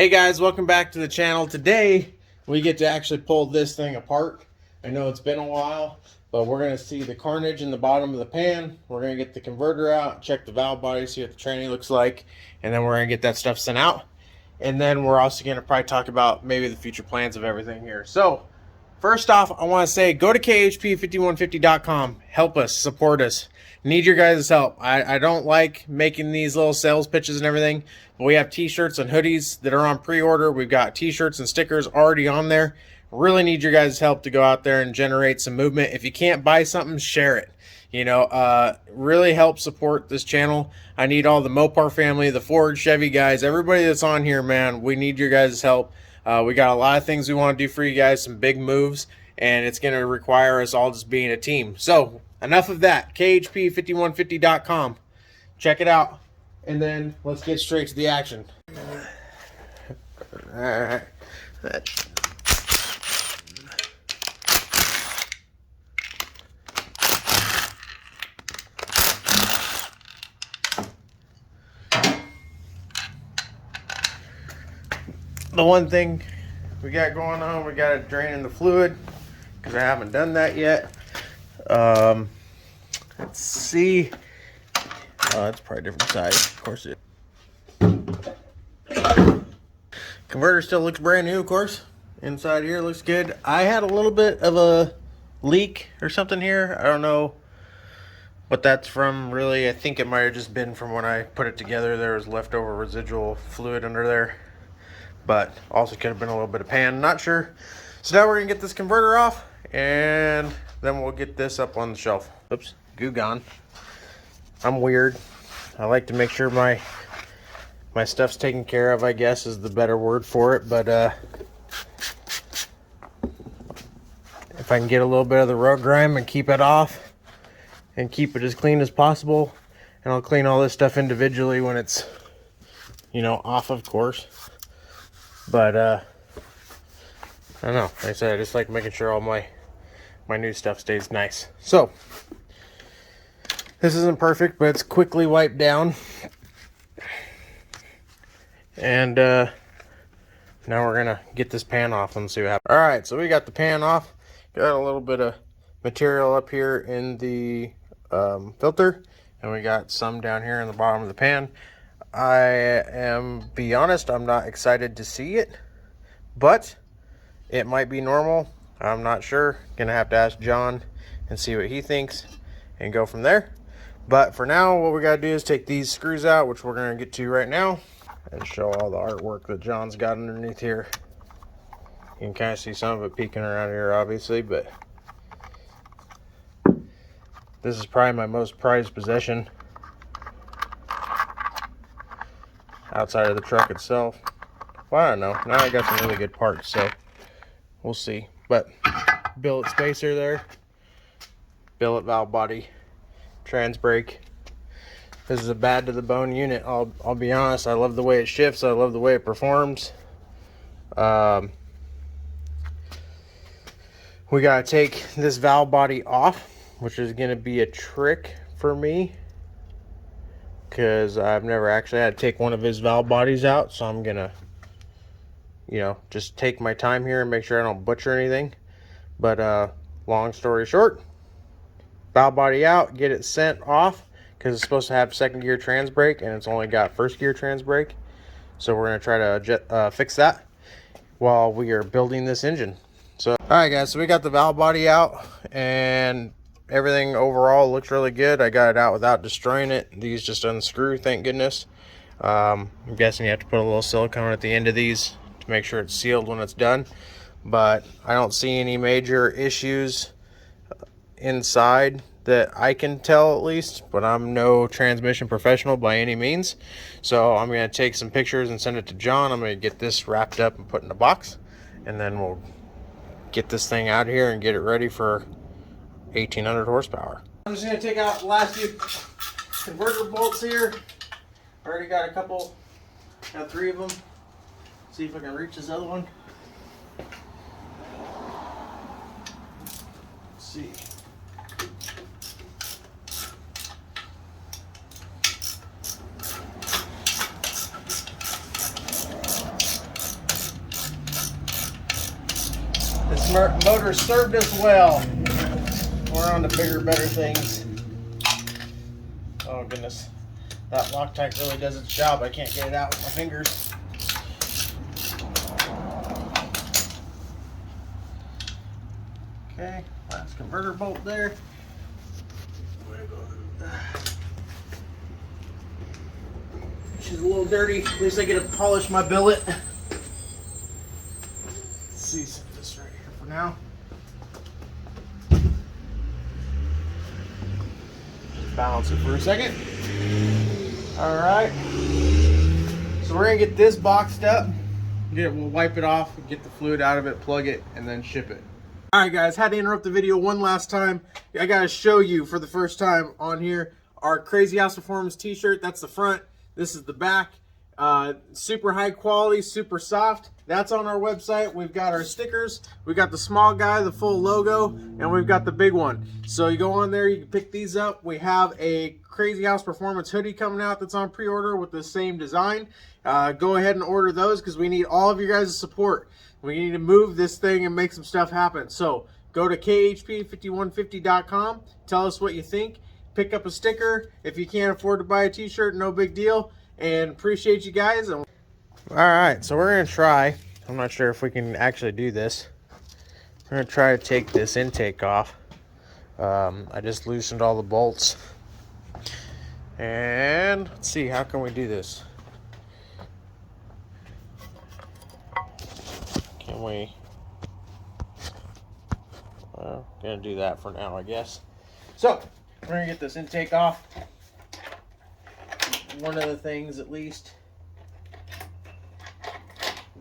Hey guys, welcome back to the channel. Today we get to actually pull this thing apart. I know it's been a while, but we're going to see the carnage in the bottom of the pan. We're going to get the converter out, check the valve body, see what the tranny looks like, and then we're going to get that stuff sent out. And then we're also going to probably talk about maybe the future plans of everything here. So first off, I want to say go to khp5150.com. Help us, support us. Need your guys' help. I don't like making these little sales pitches and everything, but we have t-shirts and hoodies that are on pre-order. We've got t-shirts and stickers already on there. Really need your guys' help to go out there and generate some movement. If you can't buy something, share it. You know, really help support this channel. I need all the Mopar family, the Ford, Chevy guys, everybody that's on here, man. We need your guys' help. We got a lot of things we want to do for you guys, some big moves, and it's going to require us all just being a team. So enough of that. khp5150.com. Check it out, and then let's get straight to the action. All right. The one thing we got going on, we got to drain in the fluid because I haven't done that yet. Let's see. Oh, that's probably a different size. Of course it is. Converter still looks brand new, of course. Inside here looks good. I had a little bit of a leak or something here. I don't know what that's from, really. I think it might have just been from when I put it together. There was leftover residual fluid under there. But also could have been a little bit of pan, not sure. So now we're gonna get this converter off, and then we'll get this up on the shelf. Oops, goo gone. I'm weird. I like to make sure my stuff's taken care of, I guess is the better word for it. But if I can get a little bit of the road grime and keep it off and keep it as clean as possible, and I'll clean all this stuff individually when it's, you know, off, of course. But I don't know, like I said, I just like making sure all my new stuff stays nice. So this isn't perfect, but it's quickly wiped down. And now we're gonna get this pan off and see what happens. All right, so we got the pan off. Got a little bit of material up here in the filter, and we got some down here in the bottom of the pan. Be honest, I'm not excited to see it, but it might be normal. I'm not sure. Gonna have to ask John and see what he thinks and go from there. But for now, what we gotta do is take these screws out, which we're gonna get to right now, and show all the artwork that John's got underneath here. You can kind of see some of it peeking around here, obviously, but this is probably my most prized possession outside of the truck itself. Well, I don't know. Now I got some really good parts, so we'll see. But billet spacer there, billet valve body, trans brake. This is a bad to the bone unit. I'll be honest. I love the way it shifts. I love the way it performs. We gotta take this valve body off, which is gonna be a trick for me, because I've never actually had to take one of his valve bodies out. So I'm gonna, you know, just take my time here and make sure I don't butcher anything. But long story short, valve body out, get it sent off, because it's supposed to have second gear trans brake and it's only got first gear trans brake. So we're gonna try to fix that while we are building this engine. So all right guys, so we got the valve body out, and everything overall looks really good. I got it out without destroying it. These just unscrew, thank goodness. I'm guessing you have to put a little silicone at the end of these to make sure it's sealed when it's done. But I don't see any major issues inside that I can tell, at least. But I'm no transmission professional by any means. So I'm going to take some pictures and send it to John. I'm going to get this wrapped up and put in a box. And then we'll get this thing out here and get it ready for 1800 horsepower. I'm just going to take out the last few converter bolts here. I already got a couple, got 3 of them. See if I can reach this other one. Let's see. This motor served us well. We're on to bigger, better things. Oh goodness, that Loctite really does its job. I can't get it out with my fingers. Okay, last converter bolt there. She's a little dirty. At least I get to polish my billet. Let's see, set this right here for now. Just balance it for a second. All right. So we're gonna get this boxed up. We'll wipe it off, get the fluid out of it, plug it, and then ship it. All right, guys. Had to interrupt the video one last time. I gotta show you for the first time on here our Crazy House Performance T-shirt. That's the front. This is the back. Super high quality, super soft. That's on our website. We've got our stickers. We got the small guy, the full logo, and we've got the big one. So you go on there, you can pick these up. We have a Crazy House Performance hoodie coming out that's on pre-order with the same design. Go ahead and order those because we need all of your guys' support. We need to move this thing and make some stuff happen. So go to khp5150.com. Tell us what you think. Pick up a sticker. If you can't afford to buy a t-shirt, no big deal. And appreciate you guys. All right, so we're gonna try. I'm not sure if we can actually do this. We're gonna try to take this intake off. I just loosened all the bolts. And let's see, how can we do this? Can we? Well, gonna do that for now, I guess. So we're gonna get this intake off. One of the things, at least,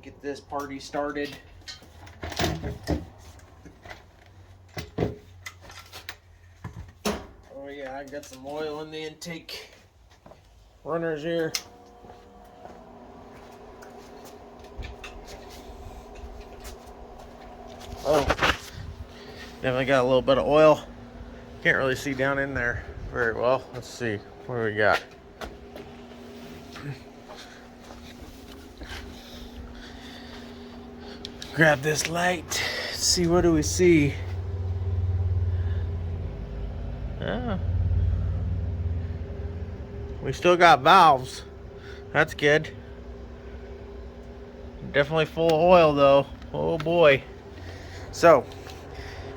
get this party started. Oh yeah, I got some oil in the intake runners here. Oh, definitely got a little bit of oil. Can't really see down in there very well. Let's see what do we got. Grab this light. See, what do we see? We still got valves. That's good. Definitely full of oil though. Oh boy. So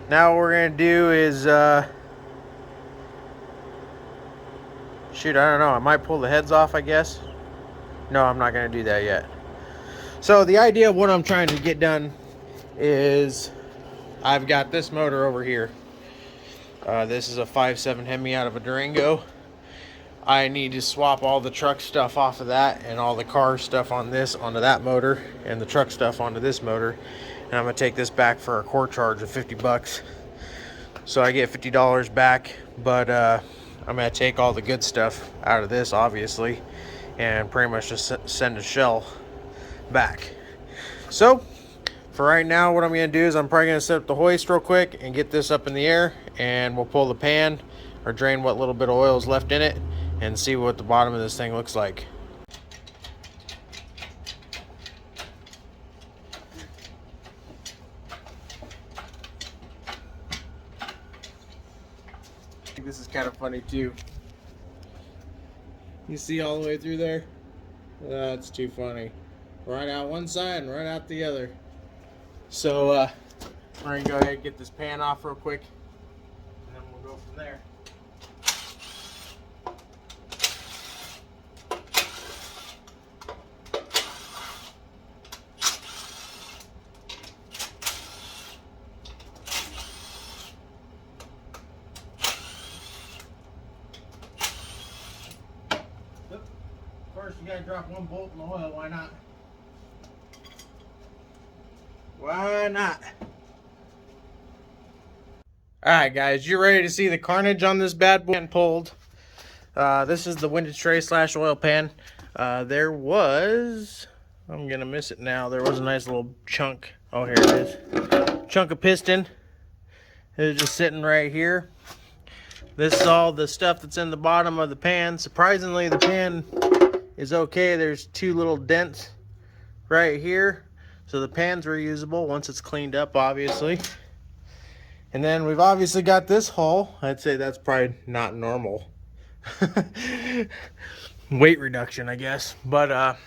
now what we're gonna do is shoot, I don't know, I might pull the heads off, I guess. No, I'm not gonna do that yet. So the idea of what I'm trying to get done is I've got this motor over here. This is a 5.7 HEMI out of a Durango. I need to swap all the truck stuff off of that and all the car stuff on this onto that motor and the truck stuff onto this motor. And I'm gonna take this back for a core charge of 50 bucks. So I get $50 back, but I'm gonna take all the good stuff out of this, obviously, and pretty much just send a shell back. So for right now, what I'm gonna do is I'm probably gonna set up the hoist real quick and get this up in the air, and we'll pull the pan or drain what little bit of oil is left in it and see what the bottom of this thing looks like. I think this is kind of funny too. You see all the way through there? That's too funny. Right out one side and right out the other. So we're gonna go ahead and get this pan off real quick, and then we'll go from there. First, you gotta drop one bolt in the oil. Why not? Why not? Alright guys, you ready to see the carnage on this bad boy? Pulled. This is the windage tray / oil pan. There was, I'm gonna miss it now, there was a nice little chunk. Oh, here it is. Chunk of piston. It was just sitting right here. This is all the stuff that's in the bottom of the pan. Surprisingly, the pan is okay. There's two little dents right here. So the pan's reusable once it's cleaned up, obviously. And then we've obviously got this hole. I'd say that's probably not normal. Weight reduction, I guess. But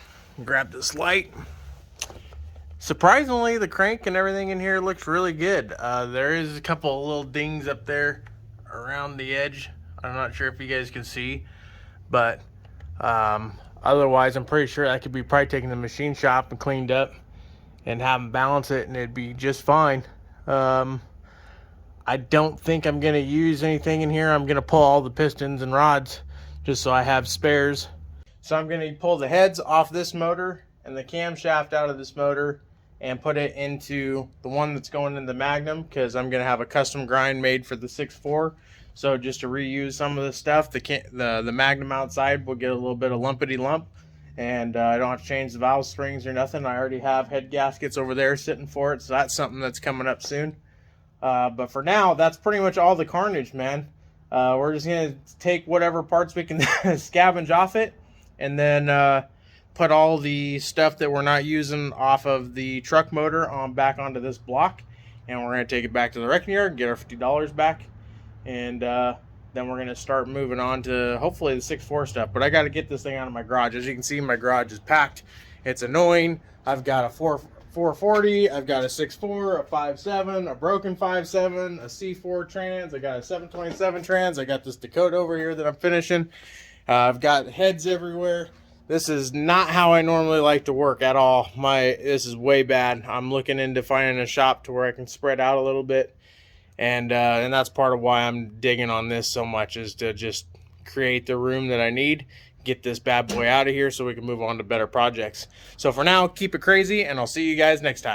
grab this light. Surprisingly, the crank and everything in here looks really good. There is a couple of little dings up there around the edge. I'm not sure if you guys can see, but otherwise I'm pretty sure I could be probably taking the machine shop and cleaned up and have them balance it, and it'd be just fine. I don't think I'm gonna use anything in here. I'm gonna pull all the pistons and rods just so I have spares. So I'm gonna pull the heads off this motor and the camshaft out of this motor and put it into the one that's going in the Magnum, because I'm gonna have a custom grind made for the 6.4. So just to reuse some of the stuff, the Magnum outside will get a little bit of lumpity lump, and I don't have to change the valve springs or nothing. I already have head gaskets over there sitting for it, so that's something that's coming up soon. But for now, that's pretty much all the carnage, man. We're just gonna take whatever parts we can scavenge off it, and then put all the stuff that we're not using off of the truck motor back onto this block, and we're gonna take it back to the wrecking yard, get our $50 back, and then we're gonna start moving on to hopefully the 6.4 stuff. But I got to get this thing out of my garage. As you can see, my garage is packed. It's annoying. I've got a 440, I've got a 6.4, a 5.7, a broken 5.7, a C4 trans, I got a 727 trans, I got this Dakota over here that I'm finishing. I've got heads everywhere. This is not how I normally like to work at all. This is way bad. I'm looking into finding a shop to where I can spread out a little bit, and that's part of why I'm digging on this so much, is to just create the room that I need, get this bad boy out of here so we can move on to better projects. So for now, keep it crazy, and I'll see you guys next time.